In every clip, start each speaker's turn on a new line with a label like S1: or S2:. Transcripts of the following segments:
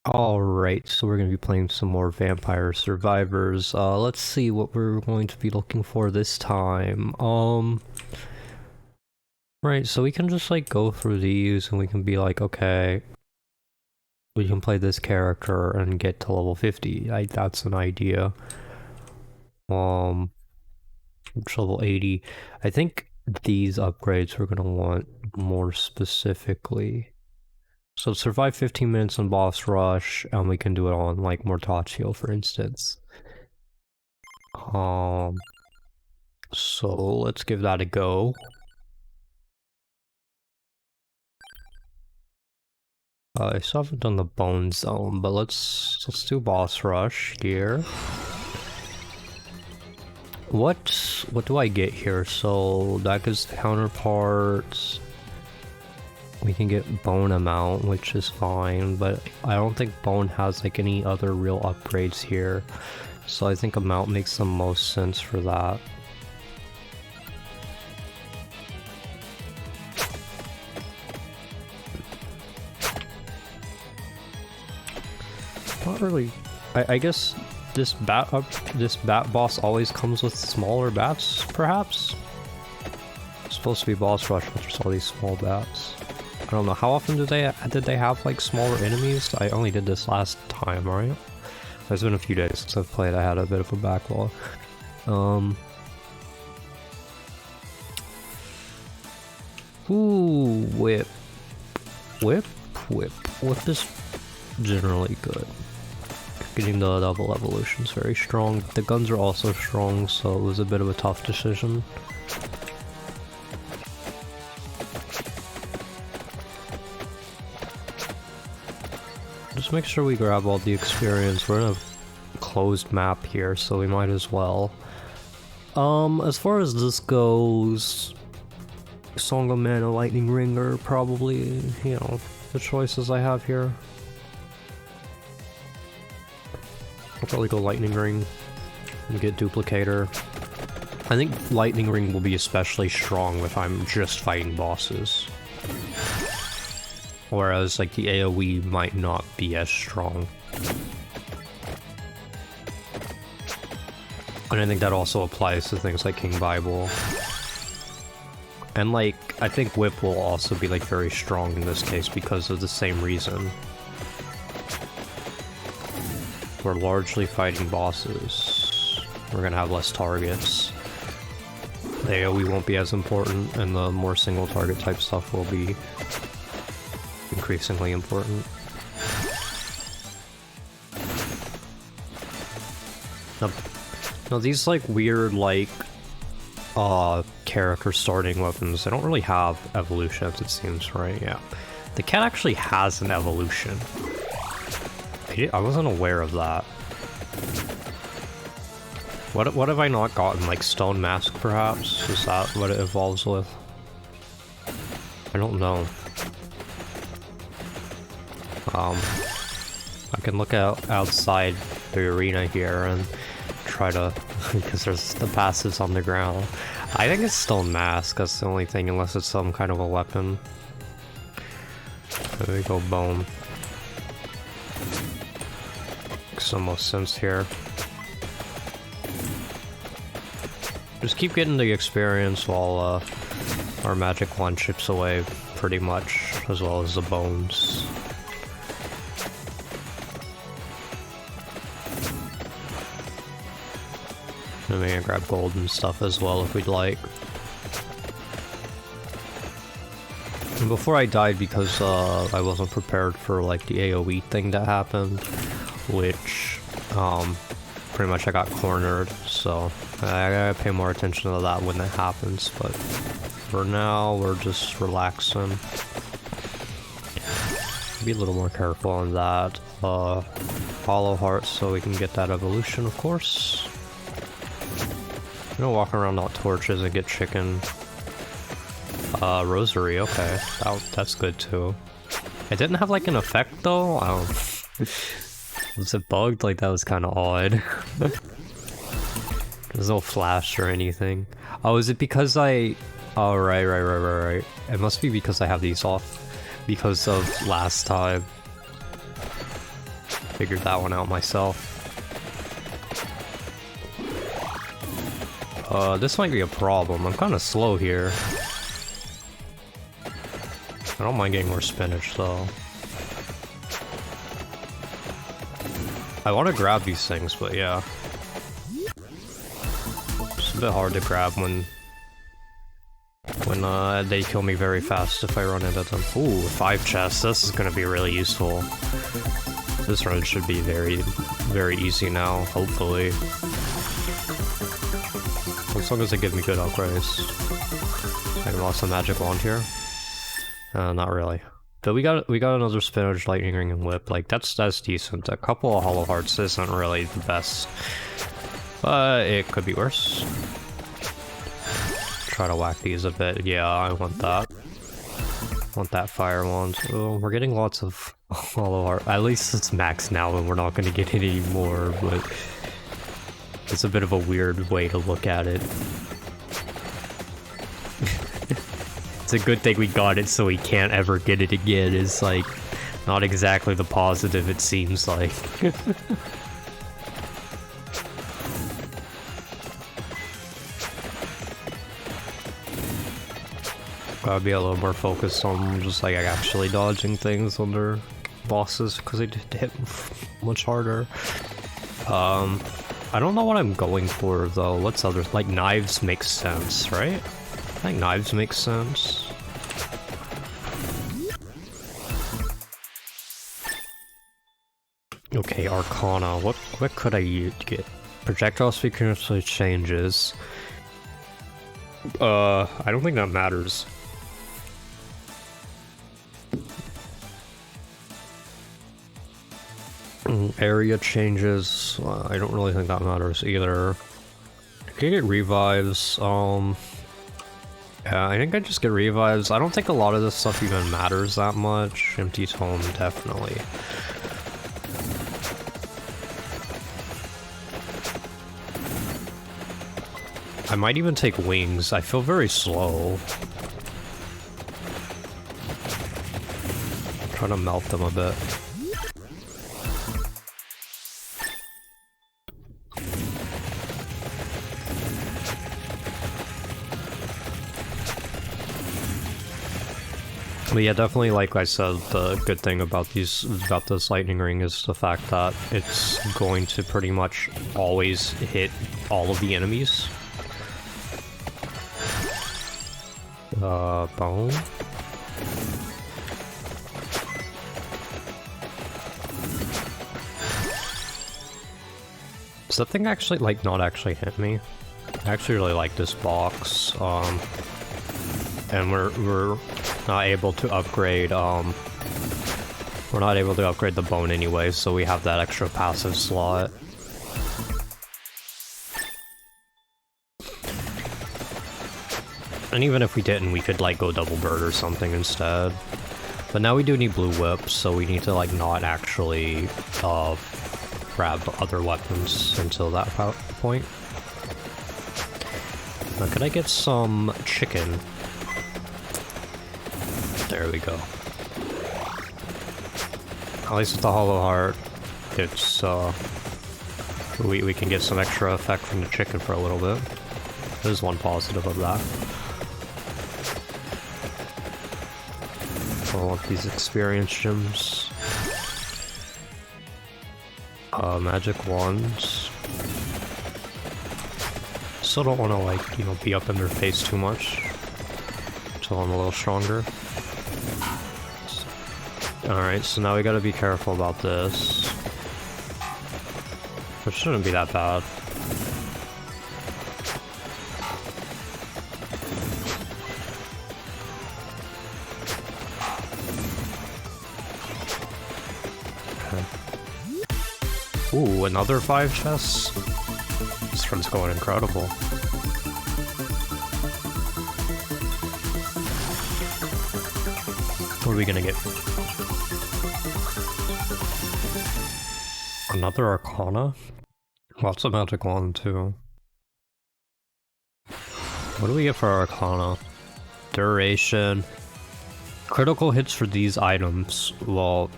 S1: Alright, so we're going to be playing some more Vampire Survivors. Let's see what we're going to be looking for this time. Right, so we can just like go through these and we can be like, okay, we can play this character and get to level 50. That's an idea. Which level 80. I think these upgrades we're going to want more specifically. So survive 15 minutes on boss rush, and we can do it on like Mortaccio, for instance. So let's give that a go. I still haven't done the bone zone, but let's do boss rush here. What do I get here? So that gives counterparts. We can get bone amount, which is fine, but I don't think bone has like any other real upgrades here. So I think amount makes the most sense for that. Not really. I guess this bat boss always comes with smaller bats, perhaps? It's supposed to be boss rush, but there's all these small bats. I don't know, how often did they have like smaller enemies? I only did this last time, right? It's been a few days since I've played, I had a bit of a backlog. Ooh, whip. Whip is generally good. Getting the double evolution is very strong. The guns are also strong, so it was a bit of a tough decision. Just make sure we grab all the experience. We're in a closed map here, so we might as well. As far as this goes, Song of Mana, Lightning Ring are probably, you know, the choices I have here. I'll probably go Lightning Ring and get Duplicator. I think Lightning Ring will be especially strong if I'm just fighting bosses. Whereas, like, the AoE might not be as strong. And I think that also applies to things like King Bible. And, like, I think Whip will also be, like, very strong in this case because of the same reason. We're largely fighting bosses. We're gonna have less targets. The AoE won't be as important, and the more single target type stuff will be increasingly important. Now these like weird like character starting weapons, they don't really have evolutions, it seems, right? Yeah. The cat actually has an evolution. I wasn't aware of that. What have I not gotten? Like Stone Mask, perhaps? Is that what it evolves with? I don't know. I can look outside the arena here and try to, because there's the passives on the ground. I think it's Stone Mask, that's the only thing, unless it's some kind of a weapon. There we go, bone. Makes the most sense here. Just keep getting the experience while our magic wand chips away pretty much, as well as the bones. And we can grab gold and stuff as well if we'd like. And before I died, because I wasn't prepared for like the AoE thing that happened, which pretty much I got cornered, so I gotta pay more attention to that when that happens, but for now we're just relaxing. Be a little more careful on that. Hollow heart so we can get that evolution, of course. I'm gonna walk around without torches and get chicken. Rosary, okay. That's good too. It didn't have like an effect though? I don't... Was it bugged? Like that was kind of odd. There's no flash or anything. Oh, is it because I... Oh, right. It must be because I have these off. Because of last time. figured that one out myself. This might be a problem. I'm kind of slow here. I don't mind getting more spinach though. I want to grab these things, but yeah. It's a bit hard to grab when they kill me very fast if I run into them. Ooh, 5 chests. This is gonna be really useful. This run should be very, very easy now, hopefully. As long as they give me good upgrades. I lost a magic wand here. Not really. But we got another spinach, lightning ring, and whip. Like that's decent. A couple of hollow hearts isn't really the best, but it could be worse. Try to whack these a bit. Yeah, I want that. Want that fire wand. Oh, we're getting lots of hollow heart. At least it's max now, and we're not going to get any more. But it's a bit of a weird way to look at it. It's a good thing we got it so we can't ever get it again. It's like not exactly the positive it seems like. Gotta be a little more focused on just like actually dodging things under bosses because they hit much harder. I don't know what I'm going for though. What's other, like knives make sense, right? I think knives make sense. Okay, Arcana. What could I get? Projectile speed continuously changes. I don't think that matters. Area changes. I don't really think that matters either. Can I get revives? Yeah, I think I just get revives. I don't think a lot of this stuff even matters that much. Empty tome, definitely. I might even take wings. I feel very slow. I'm trying to melt them a bit. But yeah, definitely, like I said, the good thing about this lightning ring is the fact that it's going to pretty much always hit all of the enemies. Bone. Does that thing actually, like, not actually hit me? I actually really like this box, and we're not able to upgrade, we're not able to upgrade the bone anyway, so we have that extra passive slot. And even if we didn't, we could like go double bird or something instead. But now we do need blue whips, so we need to like not actually grab other weapons until that point. Now, can I get some chicken? There we go. At least with the hollow heart, it's we can get some extra effect from the chicken for a little bit. There's one positive of that. All of these experience gems. Magic wands. Still don't want to, like, you know, be up in their face too much until I'm a little stronger. Alright, so now we gotta be careful about this. Which shouldn't be that bad. Ooh, another 5 chests? This run's going incredible. What are we gonna get? Another Arcana? Lots of magic wand too. What do we get for Arcana? Duration. Critical hits for these items. Well,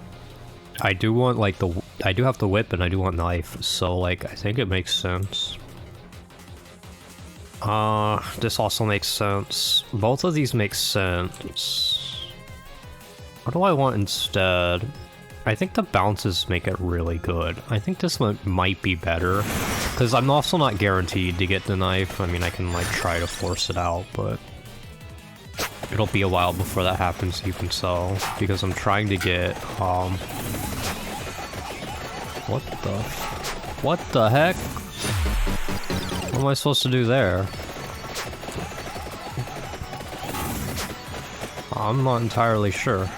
S1: I do want like I do have the whip and I do want knife, so like I think it makes sense. This also makes sense. Both of these make sense. What do I want instead? I think the bounces make it really good. I think this one might be better, because I'm also not guaranteed to get the knife. I mean, I can like try to force it out, but it'll be a while before that happens even so, because I'm trying to get, what the heck? What am I supposed to do there? I'm not entirely sure.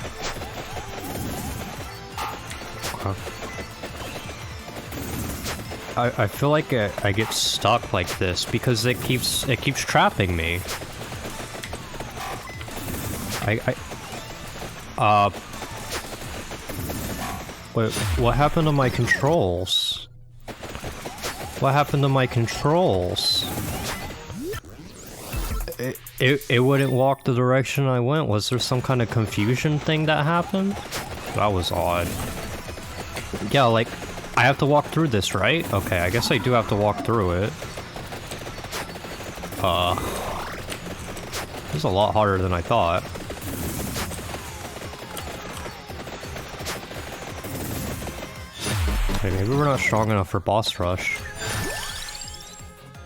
S1: I feel like I get stuck like this because it keeps trapping me. Wait, what happened to my controls? What happened to my controls? It wouldn't walk the direction I went. Was there some kind of confusion thing that happened? That was odd. Yeah, like, I have to walk through this, right? Okay, I guess I do have to walk through it. This is a lot harder than I thought. Okay, maybe we're not strong enough for boss rush.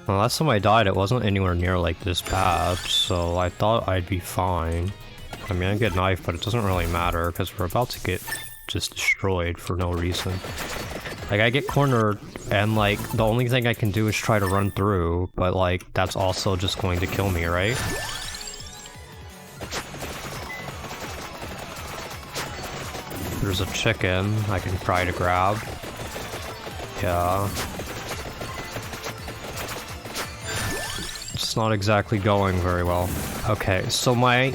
S1: Well, last time I died, it wasn't anywhere near like this bad, so I thought I'd be fine. I mean, I get knife, but it doesn't really matter, because we're about to get just destroyed for no reason. Like, I get cornered, and like, the only thing I can do is try to run through, but like, that's also just going to kill me, right? There's a chicken I can try to grab. Yeah. It's not exactly going very well. Okay, so my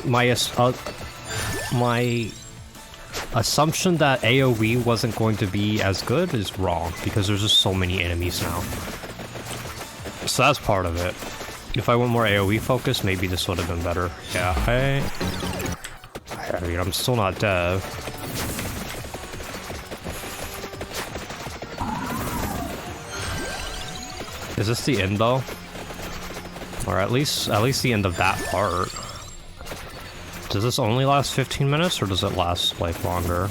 S1: assumption that AoE wasn't going to be as good is wrong, because there's just so many enemies now. So that's part of it. If I went more AoE focused, maybe this would have been better. Yeah, I mean, I'm still not dead. Is this the end though? Or at least the end of that part. Does this only last 15 minutes, or does it last, like, longer?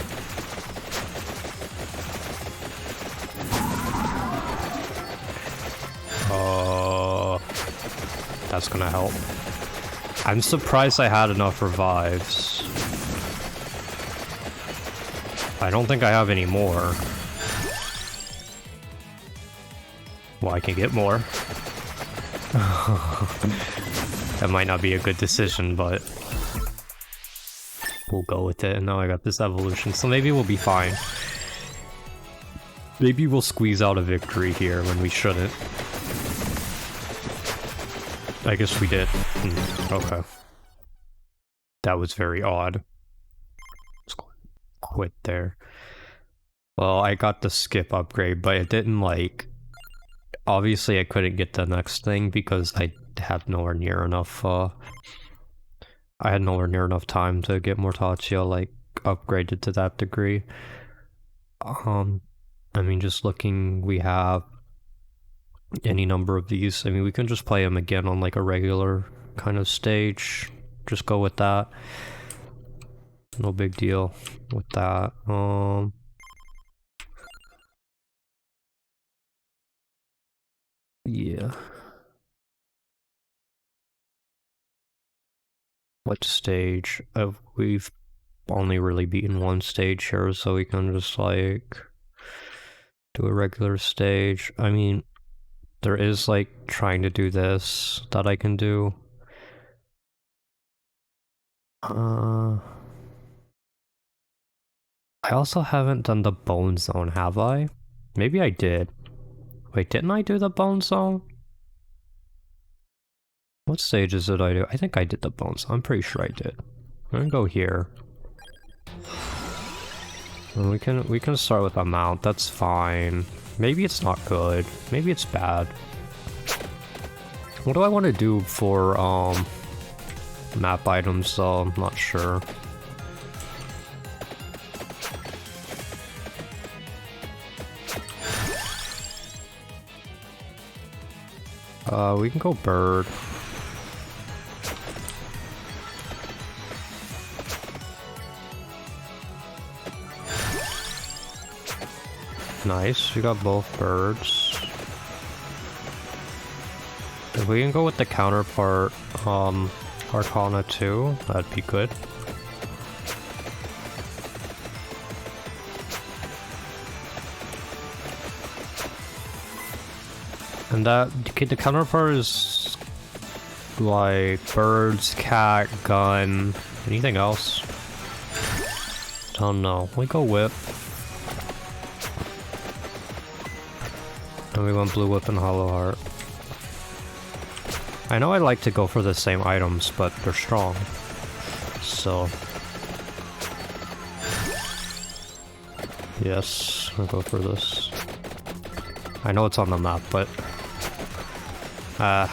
S1: That's gonna help. I'm surprised I had enough revives. I don't think I have any more. Well, I can get more. That might not be a good decision, but we'll go with it. And now I got this evolution, so maybe we'll be fine. Maybe we'll squeeze out a victory here when we shouldn't. I guess we did. Okay. That was very odd. Let's quit there. Well, I got the skip upgrade, but it didn't, like... Obviously, I couldn't get the next thing because I had nowhere near enough, I had nowhere near enough time to get Mortaccio, like, upgraded to that degree. I mean, just looking, we have any number of these. I mean, we can just play them again on, like, a regular kind of stage. Just go with that. No big deal with that. Yeah. What stage? We've only really beaten one stage here, so we can just, like, do a regular stage. I mean, there is, like, trying to do this that I can do. I also haven't done the Bone Zone, have I? Maybe I did. Wait, didn't I do the Bone Zone? What stages did I do? I think I did the Bone Zone. I'm pretty sure I did. I'm gonna go here. And we can start with a mount. That's fine. Maybe it's not good. Maybe it's bad. What do I want to do for map items though? I'm not sure. We can go bird. Nice, we got both birds. If we can go with the counterpart, Arcana 2, that'd be good. And that, the counterpart is like birds, cat, gun, anything else? Don't know. We go whip. And we went blue whip and hollow heart. I know I like to go for the same items, but they're strong. So. Yes, I'll go for this. I know it's on the map, but I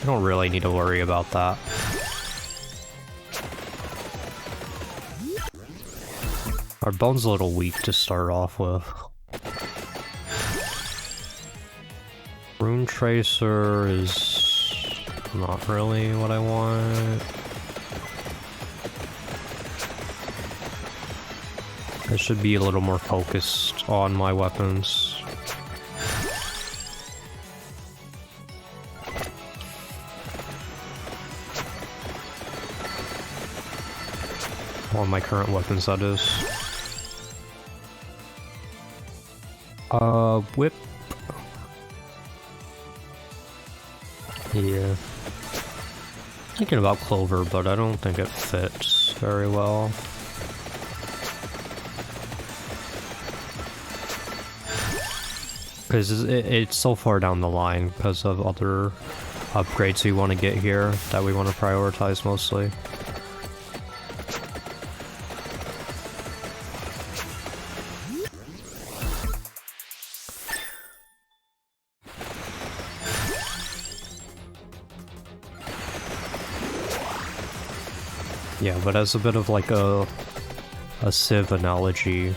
S1: don't really need to worry about that. Our bone's a little weak to start off with. Rune Tracer is not really what I want. I should be a little more focused on my weapons. On my current weapons, that is. Whip. Yeah. Thinking about Clover, but I don't think it fits very well. Because it's so far down the line because of other upgrades we want to get here that we want to prioritize mostly. Yeah, but as a bit of like a Civ analogy,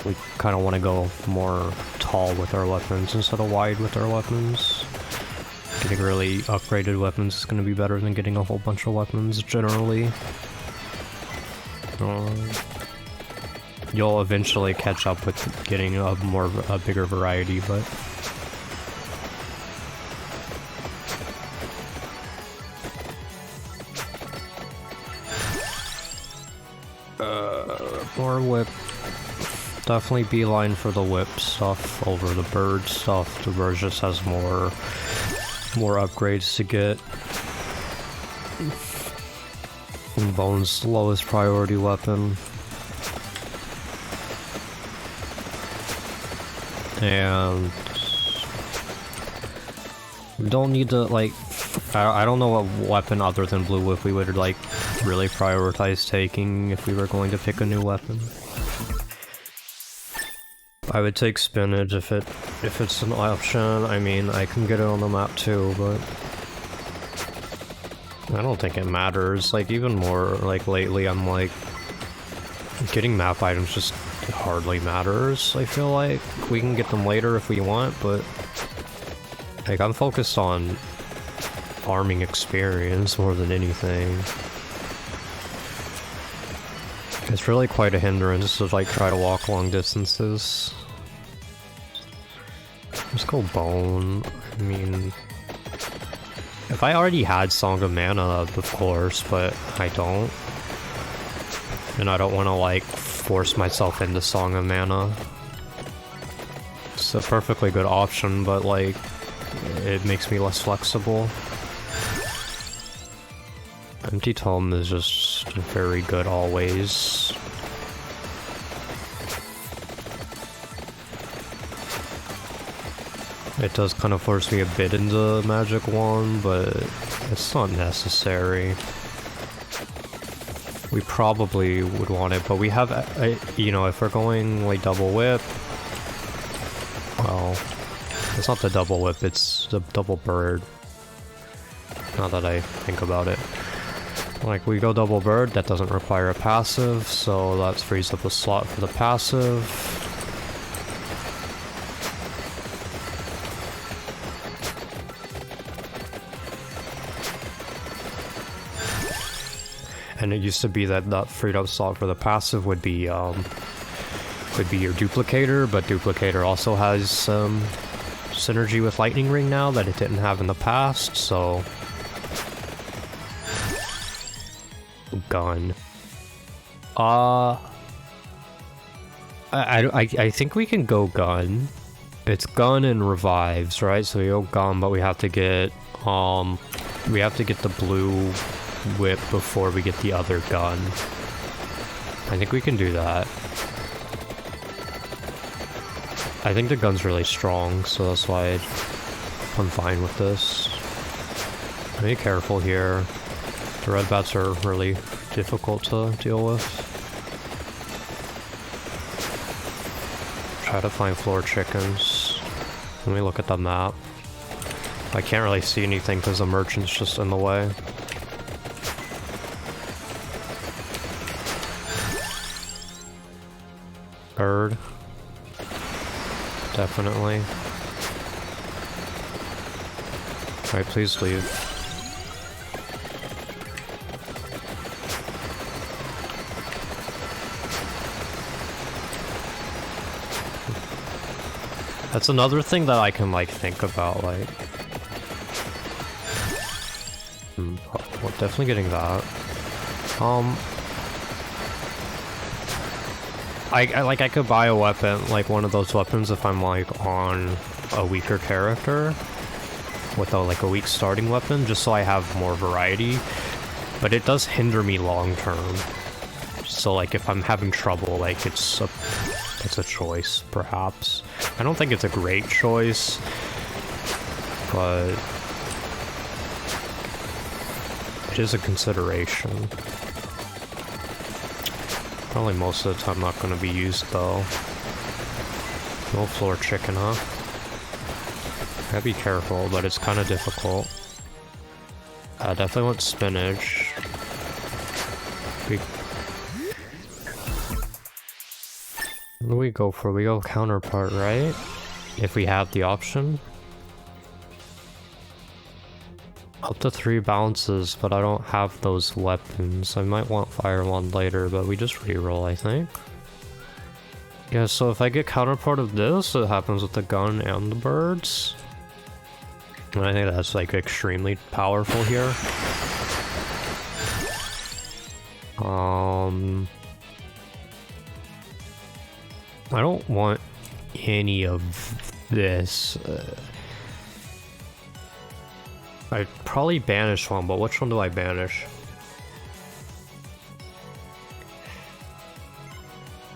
S1: we kind of want to go more tall with our weapons instead of wide with our weapons. Getting really upgraded weapons is going to be better than getting a whole bunch of weapons generally. You'll eventually catch up with getting a bigger variety, but more whip. Definitely beeline for the whip stuff over the bird stuff. The bird just has more upgrades to get. And Bone's lowest priority weapon. And we don't need to, like, I don't know what weapon other than Blue Whip we would, like, really prioritize taking if we were going to pick a new weapon. I would take Spinach if it's an option. I mean, I can get it on the map too, but I don't think it matters. Like, even more, like, lately I'm like, getting map items just hardly matters, I feel like. We can get them later if we want, but like, I'm focused on farming experience more than anything. It's really quite a hindrance to, like, try to walk long distances. Let's go Bone. I mean, if I already had Song of Mana, of course, but I don't. And I don't want to, like, force myself into Song of Mana. It's a perfectly good option, but, like, it makes me less flexible. Empty Tome is just very good always. It does kind of force me a bit into Magic Wand, but it's not necessary. We probably would want it, but we have, you know, if we're going like double whip, well, it's not the double whip, it's the double bird. Now that I think about it. Like, we go double bird, that doesn't require a passive, so that frees up a slot for the passive. And it used to be that that freed up slot for the passive would be your duplicator, but duplicator also has synergy with lightning ring now that it didn't have in the past, so gun. I think we can go gun. It's gun and revives, right? So we go gun, but we have to get the blue whip before we get the other gun. I think we can do that. I think the gun's really strong, so that's why I'm fine with this. Be careful here. The red bats are really difficult to deal with. Try to find floor chickens. Let me look at the map. I can't really see anything because the merchant's just in the way. Bird. Definitely. Alright, please leave. That's another thing that I can, like, think about, like... well, definitely getting that. I could buy a weapon, like one of those weapons if I'm, like, on a weaker character. With, like, a weak starting weapon, just so I have more variety. But it does hinder me long term. So, like, if I'm having trouble, like, it's a choice, perhaps. I don't think it's a great choice, but it is a consideration. Probably most of the time not going to be used, though. No floor chicken, huh? Gotta be careful, but it's kind of difficult. I definitely want spinach. What do we go for? We go counterpart, right? If we have the option. Up to 3 bounces, but I don't have those weapons. I might want Fire Wand later, but we just reroll, I think. Yeah, so if I get counterpart of this, it happens with the gun and the birds. And I think that's, like, extremely powerful here. I don't want any of this. I'd probably banish one, but which one do I banish?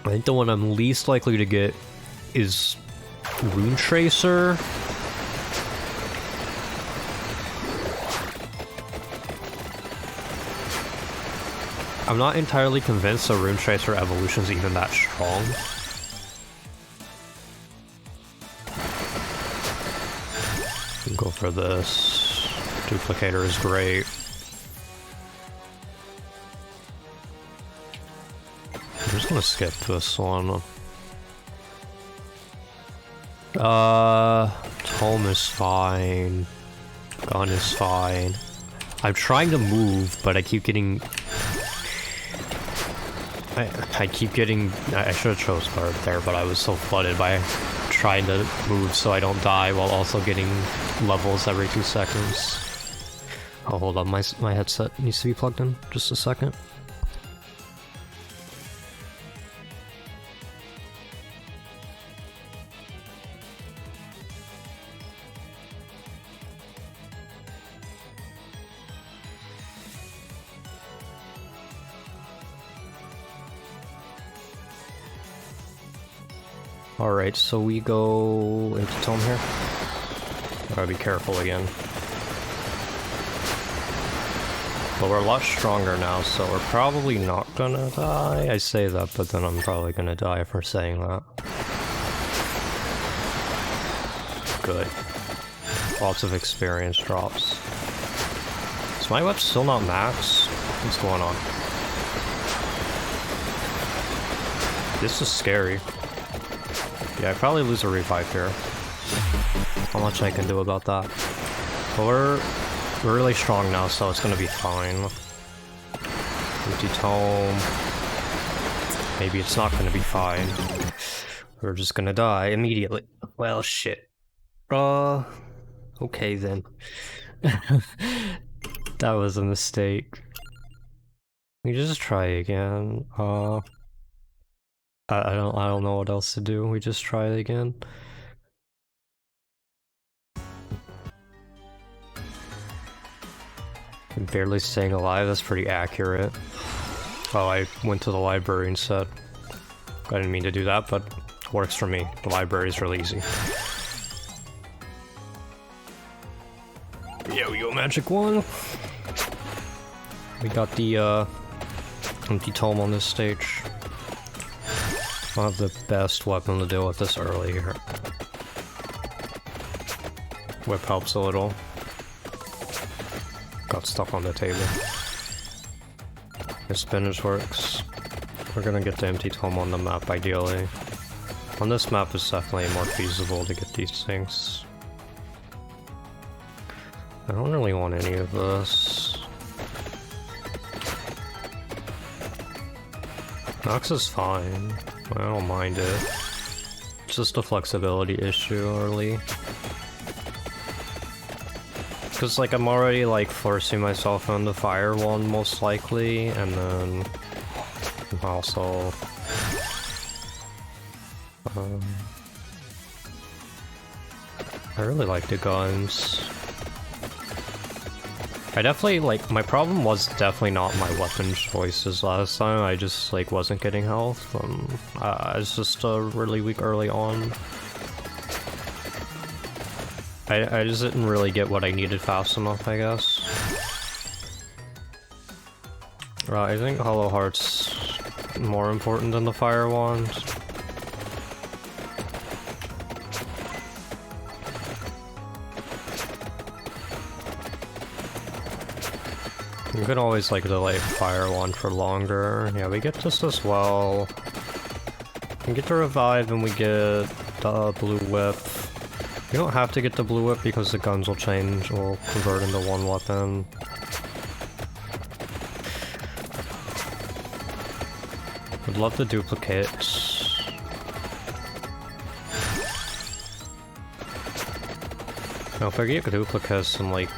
S1: I think the one I'm least likely to get is Rune Tracer. I'm not entirely convinced the Rune Tracer evolution is even that strong. Go for this. Duplicator is great. I'm just gonna skip this one. Tome is fine. Gun is fine. I'm trying to move, but I keep getting... I keep getting... I should have chose guard there, but I was so flooded by trying to move so I don't die while also getting levels every 2 seconds. Oh, hold on, my headset needs to be plugged in. Just a second. Alright, so we go into Tome here. Gotta be careful again. But we're a lot stronger now, so we're probably not gonna die. I say that, but then I'm probably gonna die for saying that. Good. Lots of experience drops. Is my whip still not max? What's going on? This is scary. Yeah, I probably lose a revive here. How much I can do about that. But we're really strong now, so it's gonna be fine. Empty tome. Maybe it's not gonna be fine. We're just gonna die immediately. Well, shit. Okay then. That was a mistake. We just try again. I don't know what else to do. We just try it again. I'm barely staying alive. That's pretty accurate. Oh, I went to the library instead. I didn't mean to do that, but it works for me. The library is really easy. Yeah, we go magic one. We got the empty tome on this stage. I'll have the best weapon to deal with this early here. Whip helps a little. Got stuck on the table. The spinach works. We're gonna get the empty tome on the map ideally. On this map it's definitely more feasible to get these things. I don't really want any of this. Nox is fine. I don't mind it. It's just a flexibility issue early. Cause like I'm already like forcing myself on the fire one most likely, and then also I really like the guns. I definitely like, my problem was definitely not my weapon choices last time. I just like wasn't getting health. I was just really weak early on. I just didn't really get what I needed fast enough, I guess. Right, I think Hollow Heart's more important than the Fire Wand. You can always like delay Fire Wand for longer. Yeah, we get this as well. We get the revive and we get the blue whip. You don't have to get the blue whip because the guns will change or convert into one weapon. Would love the duplicates. Now if I get duplicates and like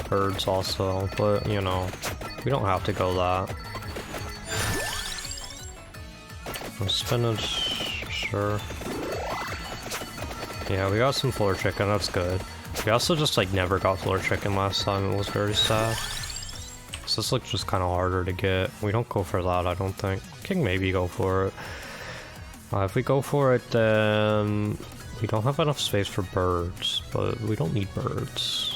S1: birds also, but you know, we don't have to go that. Spinach, sure. Yeah, we got some floor chicken, that's good. We also just like never got floor chicken last time, it was very sad. So this looks just kind of harder to get. We don't go for that, I don't think. Can maybe go for it. If we go for it, then we don't have enough space for birds, but we don't need birds.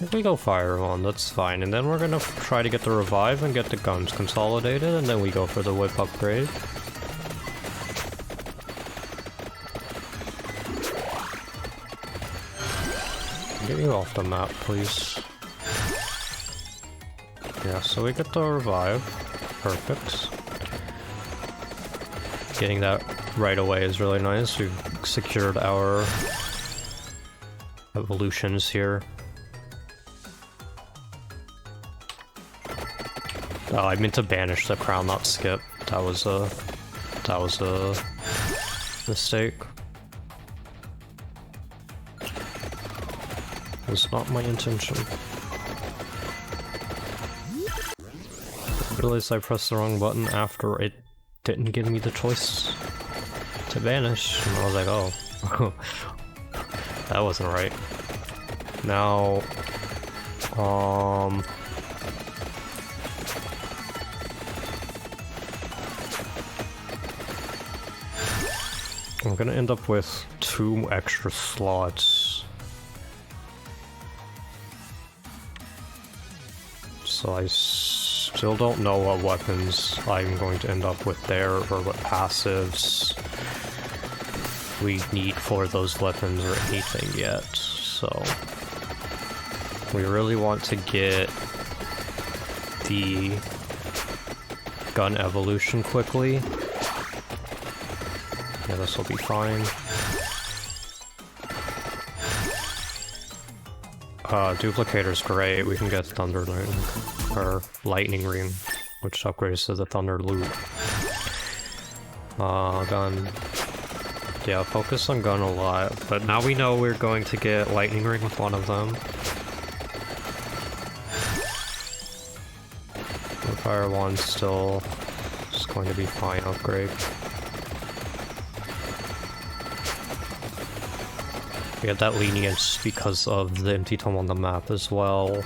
S1: If we go Fire Wand, that's fine, and then we're gonna try to get the revive and get the guns consolidated, and then we go for the whip upgrade. Get you off the map, please. Yeah, so we get the revive. Perfect. Getting that right away is really nice. We've secured our evolutions here. Oh, I meant to banish the crown, not skip. That was a mistake. It was not my intention. I realized I pressed the wrong button after it didn't give me the choice to banish, and I was like, oh, that wasn't right. Now, I'm gonna end up with 2 extra slots. So I still don't know what weapons I'm going to end up with there, or what passives we need for those weapons or anything yet. So we really want to get the gun evolution quickly. Yeah, this will be fine. Duplicator's great, we can get Thunder Lightning, or Lightning Ring. which upgrades to the Thunder Loot. Gun. Yeah, focus on gun a lot, but now we know we're going to get Lightning Ring with one of them. The Fire Wand's still just going to be fine upgrade. We have that lenience because of the empty tome on the map as well.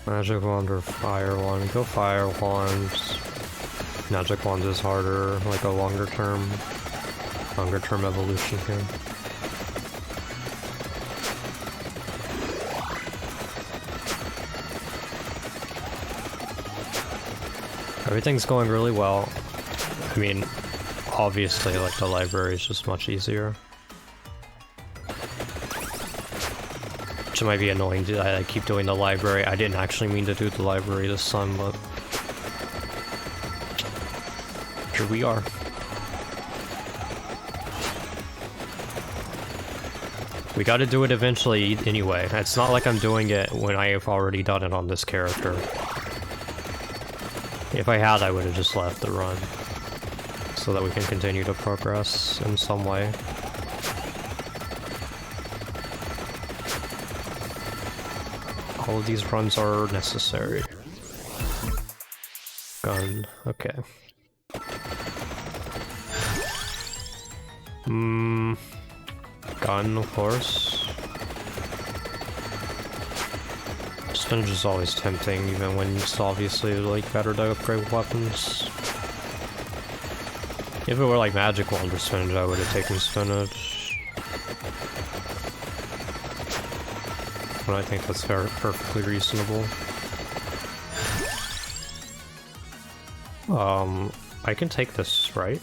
S1: Magic Wand or Fire Wand? Go Fire Wand. Magic Wand is harder, like a longer term evolution here. Everything's going really well. I mean, obviously, like, the library is just much easier. Which might be annoying, I keep doing the library. I didn't actually mean to do the library this time, but here we are. We gotta do it eventually anyway. It's not like I'm doing it when I have already done it on this character. If I had, I would have just left the run, so that we can continue to progress in some way. All of these runs are necessary. Gun, okay. Gun, of course. Spinach is always tempting, even when it's obviously like better to upgrade weapons. If it were like Magic Wand or Spinach, I would have taken Spinach. But I think that's perfectly reasonable. I can take this, right?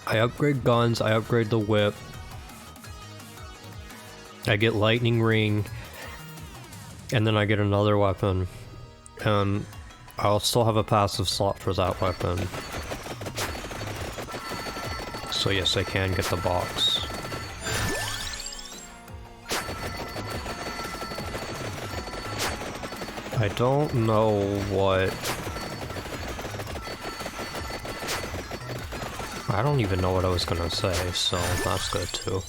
S1: I upgrade guns, I upgrade the whip. I get Lightning Ring, and then I get another weapon. And I'll still have a passive slot for that weapon. So yes, I can get the box. I don't know what... I don't even know what I was gonna say, so that's good too.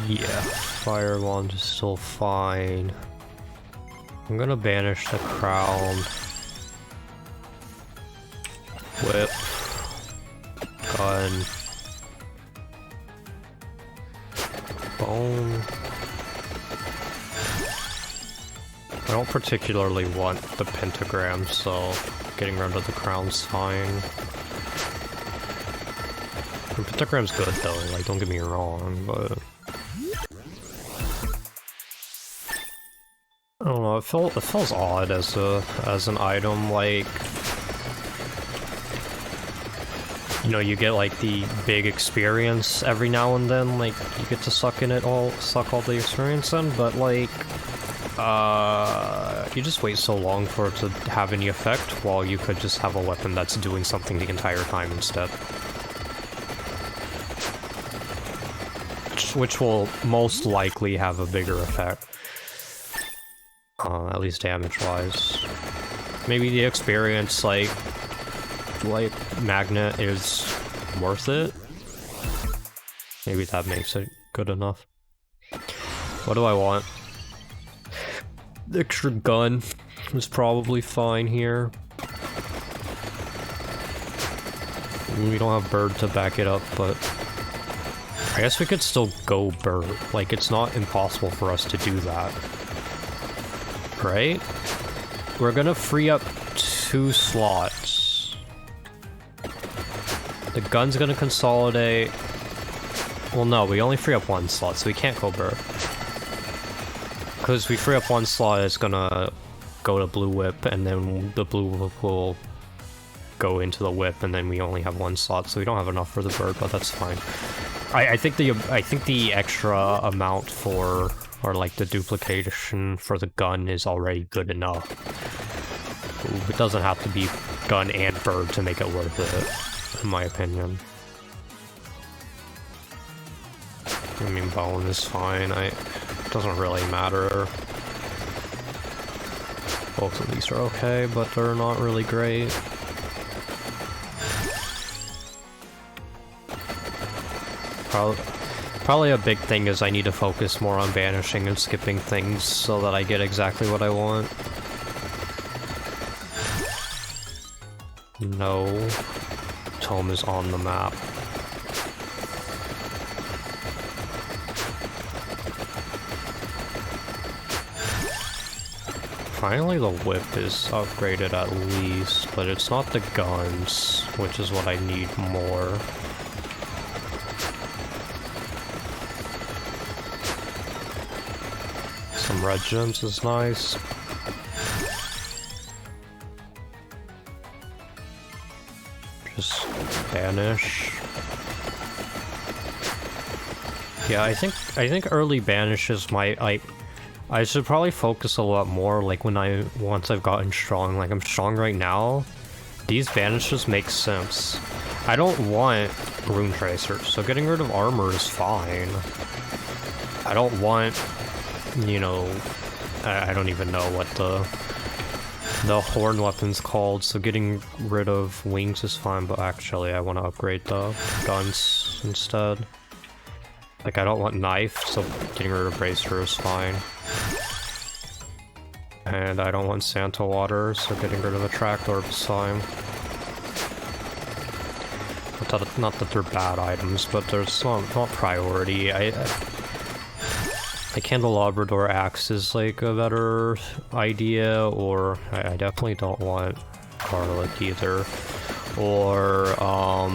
S1: Yeah, Fire Wand is still fine. I'm gonna banish the crown. Whip. Gun. Bone. I don't particularly want the pentagram, so getting rid of the crown's fine. The pentagram's good though, like, don't get me wrong, but... I don't know, it feels odd as an item, like... You know, you get like the big experience every now and then, like you get to suck all the experience in, but like, you just wait so long for it to have any effect, while you could just have a weapon that's doing something the entire time instead. Which will most likely have a bigger effect. At least damage-wise. Maybe the experience, like Magnet is worth it. Maybe that makes it good enough. What do I want? The extra gun is probably fine here. We don't have Bird to back it up, but I guess we could still go Bird. Like, it's not impossible for us to do that. Right? We're gonna free up 2 slots. The gun's gonna consolidate. Well, no, we only free up 1 slot, so we can't go Bird. Because we free up one slot, it's gonna go to blue whip, and then the blue whip will go into the whip, and then we only have one slot, so we don't have enough for the bird, but that's fine. I think the extra amount for, or like the duplication for the gun is already good enough. It doesn't have to be gun and bird to make it worth it, in my opinion. I mean, bone is fine. It doesn't really matter. Both of these are okay, but they're not really great. Probably a big thing is I need to focus more on banishing and skipping things so that I get exactly what I want. No. Tome is on the map. Finally the whip is upgraded at least, but it's not the guns, which is what I need more. Some red gems is nice. Just banish. Yeah, I think early banishes might, I should probably focus a lot more, like once I've gotten strong. Like I'm strong right now, these banishes make sense. I don't want rune tracers, so getting rid of armor is fine. I don't want, you know, I don't even know what the horn weapon's called, so getting rid of wings is fine, but actually I want to upgrade the guns instead. Like I don't want knife, so getting rid of bracer is fine. And I don't want Santa water, so getting rid of attract orb is fine. Not that they're bad items, but there's not priority. The candelabrador axe is like a better idea, or I definitely don't want garlic either. Or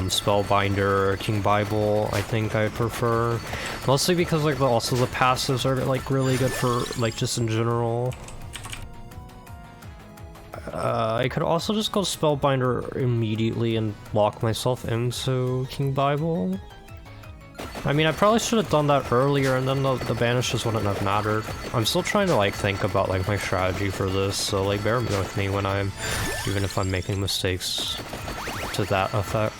S1: Spellbinder, King Bible, I think I prefer. Mostly because like also the passives are like really good for like just in general. I could also just go Spellbinder immediately and lock myself into King Bible. I mean, I probably should have done that earlier, and then the banishes wouldn't have mattered. I'm still trying to like think about like my strategy for this, so like bear with me when even if I'm making mistakes to that effect.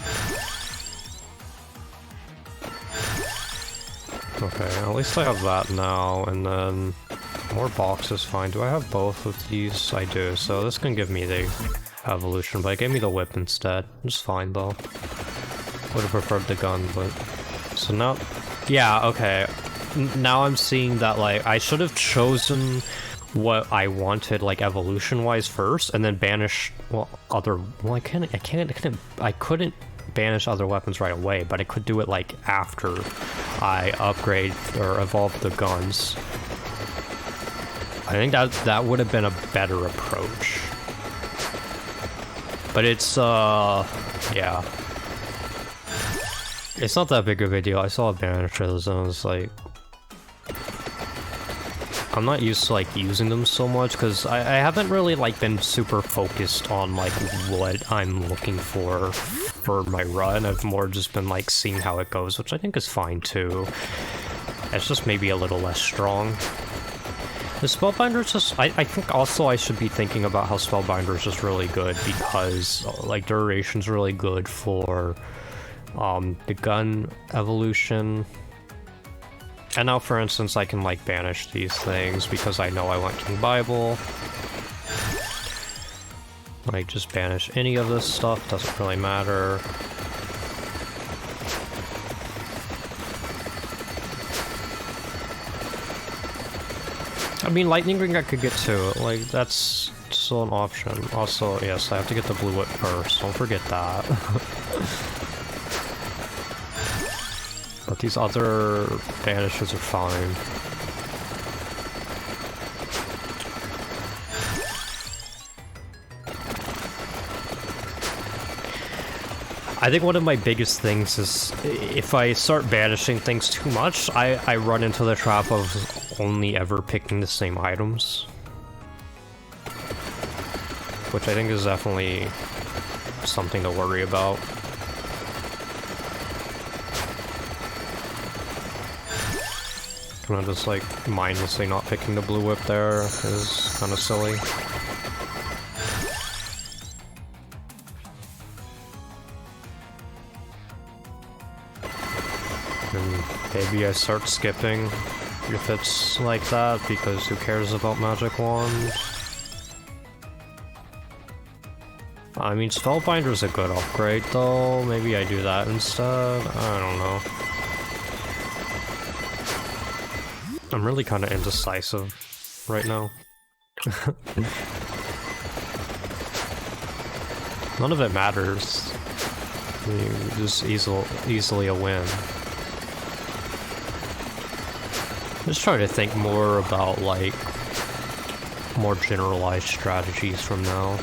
S1: Okay, at least I have that now, and then more boxes, fine. Do I have both of these? I do, so this can give me the evolution, but it gave me the whip instead. It's fine though. Would have preferred the gun, but... So now... Yeah, okay. Now I'm seeing that, like, I should have chosen what I wanted, like, evolution-wise first, and then banish, well, other... Well, I couldn't banish other weapons right away, but I could do it, like, after I upgrade or evolve the guns. I think that would have been a better approach. But it's, yeah. It's not that big of a deal. I saw a banishes and I was like... I'm not used to, like, using them so much, because I haven't really, like, been super focused on, like, what I'm looking for my run. I've more just been, like, seeing how it goes, which I think is fine, too. It's just maybe a little less strong. The Spellbinder is just... I think also I should be thinking about how Spellbinder is just really good, because, like, duration's really good for, the gun evolution. And now, for instance, I can, like, banish these things because I know I want King Bible. Like, just banish any of this stuff, doesn't really matter. I mean, Lightning Ring I could get to, like, that's still an option. Also, yes, I have to get the blue whip first, don't forget that. But these other banishes are fine. I think one of my biggest things is if I start banishing things too much, I run into the trap of only ever picking the same items. Which I think is definitely something to worry about. Kind of just like mindlessly not picking the blue whip there is kind of silly. And maybe I start skipping if it's like that, because who cares about Magic Wand? I mean, Spellbinder's a good upgrade though, maybe I do that instead, I don't know. I'm really kind of indecisive right now. None of it matters. I mean, just easily a win. Just try to think more about, like, more generalized strategies from now.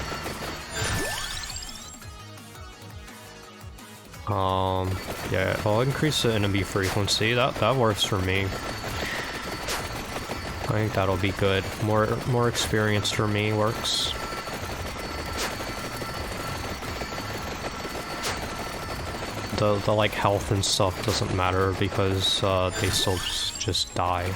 S1: Yeah, I'll increase the enemy frequency. That works for me. I think that'll be good. More experience for me works. The like health and stuff doesn't matter because they still just die.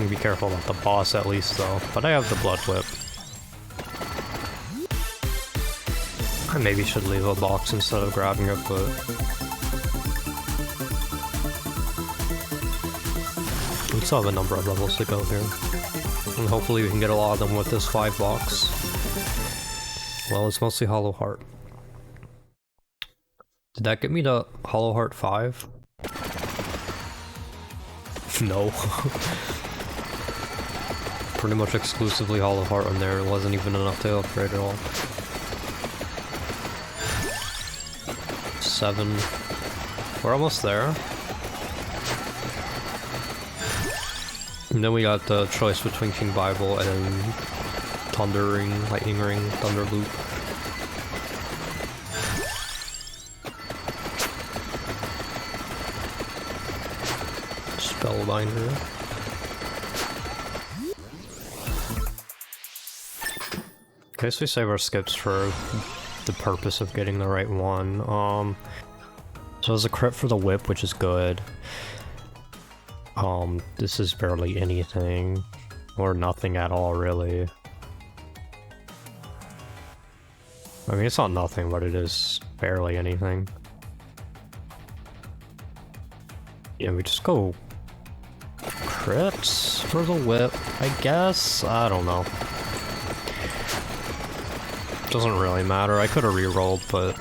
S1: Be careful about the boss at least though, but I have the Blood Whip. I maybe should leave a box instead of grabbing it, but we still have a number of levels to go here. And hopefully we can get a lot of them with this 5 box. Well, it's mostly Hollow Heart. Did that get me to Hollow Heart 5? No. Pretty much exclusively Hollow Heart on there. It wasn't even enough to upgrade at all. 7. We're almost there. And then we got the choice between King Bible and Thunder Ring, Lightning Ring, Thunder Loop. Spellbinder. I guess we save our skips for the purpose of getting the right one. So there's a crit for the whip, which is good. This is barely anything. Or nothing at all, really. I mean, it's not nothing, but it is barely anything. Yeah, we just go crits for the whip, I guess? I don't know. Doesn't really matter. I could have re-rolled, but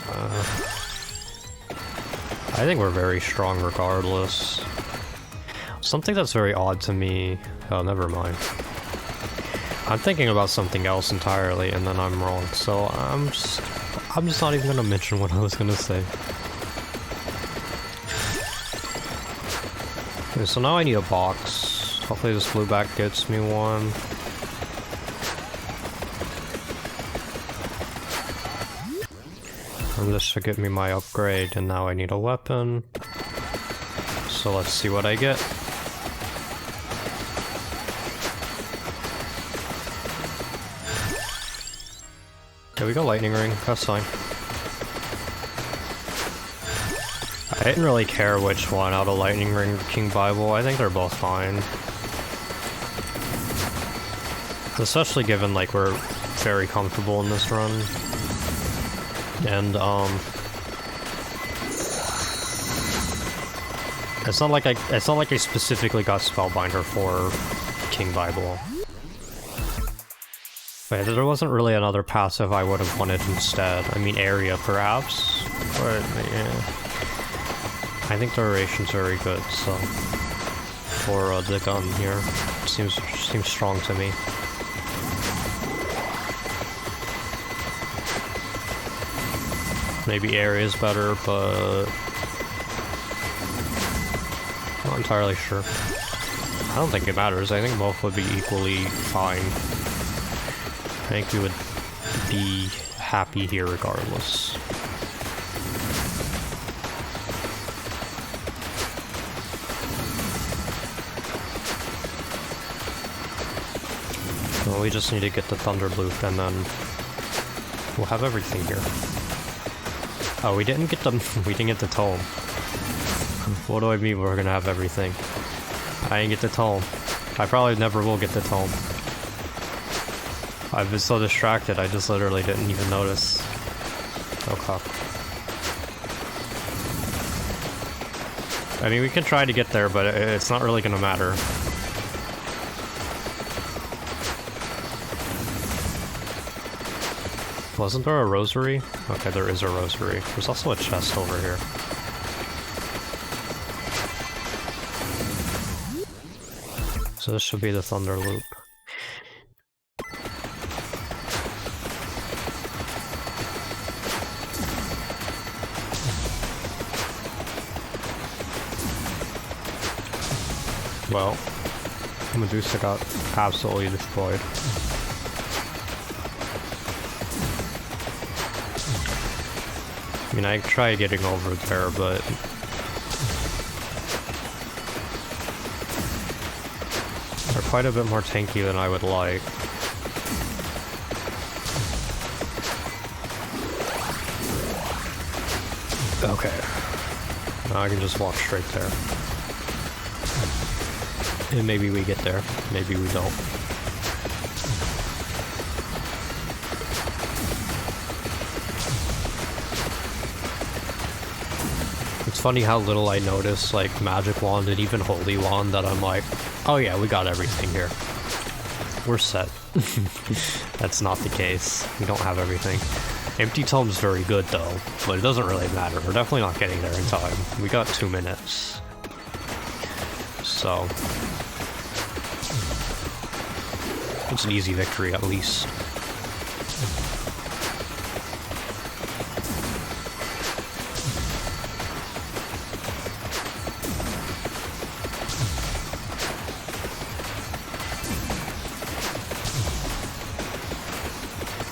S1: I think we're very strong regardless. Something that's very odd to me... Oh, never mind. I'm thinking about something else entirely, and then I'm wrong, so I'm just not even gonna mention what I was gonna say. Okay, so now I need a box. Hopefully this blue back gets me one. And this should get me my upgrade, and now I need a weapon. So let's see what I get. Okay, we got Lightning Ring, that's fine. I didn't really care which one out of Lightning Ring or King Bible, I think they're both fine. Especially given, like, we're very comfortable in this run. And, it's not like I specifically got Spellbinder for King Bible. But there wasn't really another passive I would have wanted instead. I mean, Area, perhaps? But, yeah. I think Duration's very good, so... For, the gun here. Seems strong to me. Maybe Area's better, but... not entirely sure. I don't think it matters. I think both would be equally fine. I think we would be happy here regardless. Well, we just need to get the Thunder Loop and then we'll have everything here. Oh, we didn't get the tome. What do I mean we're gonna have everything? I didn't get the tome. I probably never will get the tome. I've been so distracted, I just literally didn't even notice. Okay. I mean, we can try to get there, but it's not really gonna matter. Wasn't there a rosary? Okay, there is a rosary. There's also a chest over here. So this should be the Thunder Loop. Well, Medusa got absolutely destroyed. I mean, I tried getting over there, but they're quite a bit more tanky than I would like. Okay. Now I can just walk straight there. And maybe we get there, maybe we don't. It's funny how little I notice, like, Magic Wand and even Holy Wand, that I'm like, oh yeah, we got everything here. We're set. That's not the case. We don't have everything. Empty Tome's very good though, but it doesn't really matter. We're definitely not getting there in time. We got 2 minutes. So it's an easy victory at least.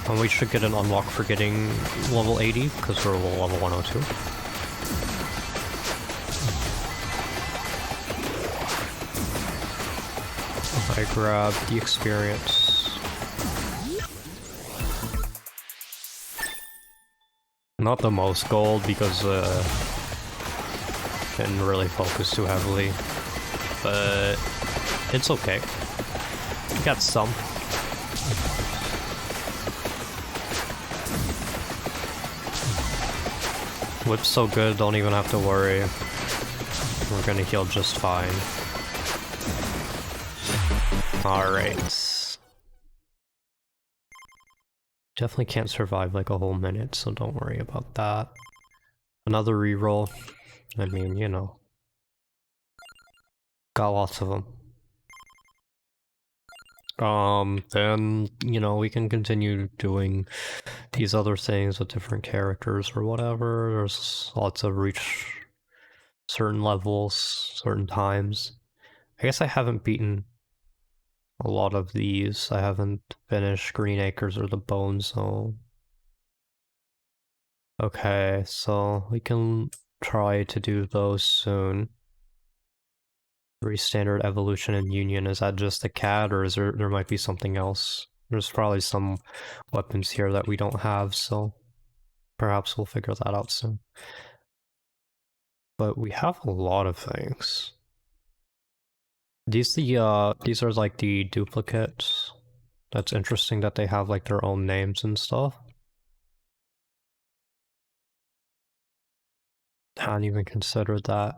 S1: And we should get an unlock for getting level 80, because we're level 102. I grab the experience. Not the most gold, because didn't really focus too heavily. But it's okay. We got some. Whip's so good, don't even have to worry. We're gonna heal just fine. Alright. Definitely can't survive like a whole minute, so don't worry about that. Another reroll. I mean, you know. Got lots of them. Then, you know, we can continue doing these other things with different characters or whatever. There's lots of reach certain levels, certain times. I guess I haven't beaten a lot of these. I haven't finished Green Acres or the Bone Zone. Okay, so we can try to do those soon. Standard Evolution and Union, is that just a cat, or is there might be something else? There's probably some weapons here that we don't have, so perhaps we'll figure that out soon. But we have a lot of things. These are like the duplicates. That's interesting that they have like their own names and stuff. I hadn't even considered that.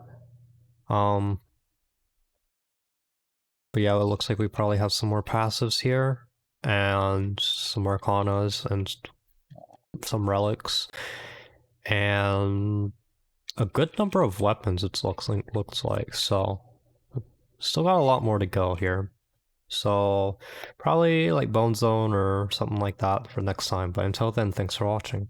S1: But yeah, it looks like we probably have some more passives here, and some Arcanas, and some relics, and a good number of weapons, it looks like, so still got a lot more to go here. So probably like Bone Zone or something like that for next time, but until then, thanks for watching.